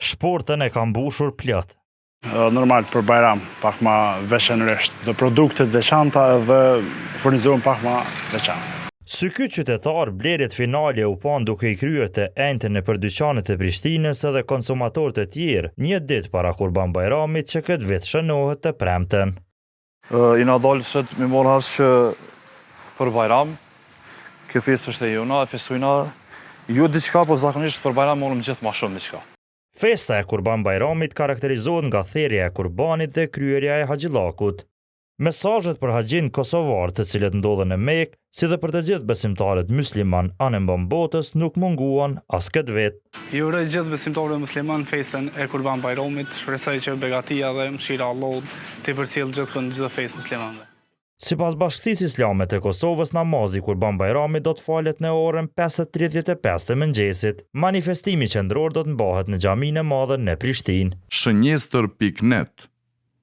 Shportën e ka mbushur plot. Normal për Bajram, pak ma veçanërisht. Dhe produktet veçanta dhe furnizohen pak ma veçantë. Si ky qytetar, blerjet finale u pan duke i kryer të enjtën e për dyqanet e Prishtinës edhe konsumatorët e tjerë, një ditë para Kurban Bajramit që këtë vit shënohet të premten. I na dalë se mi morë hash që për Bajram, kjo festë është e jona, festojna ju diçka, po zakonisht për Bajram morëm gjithë ma shumë diçka. Festa e Kurban Bajramit karakterizohet nga therrja e kurbanit dhe kryerja e haxhillakut. Mesazhet për haxhin kosovar të cilët ndodhen në Mekë, si dhe për të gjithë besimtarët musliman anëmban botës nuk munguan as këtë vit. Ju uroj gjithë besimtarëve musliman festën e Kurban Bajramit, shpresoj që begatia dhe mëshira e Allahut të përcjellë gjithkund çdo festë muslimanëve. Sipas Bashkisë Islame të Kosovës, namazi Kurban Bajramit do të falet në orën 5:35 të mëngjesit. Manifestimi qendror do të mbahet në xhaminë e madhe në Prishtinë. Shënjestër.net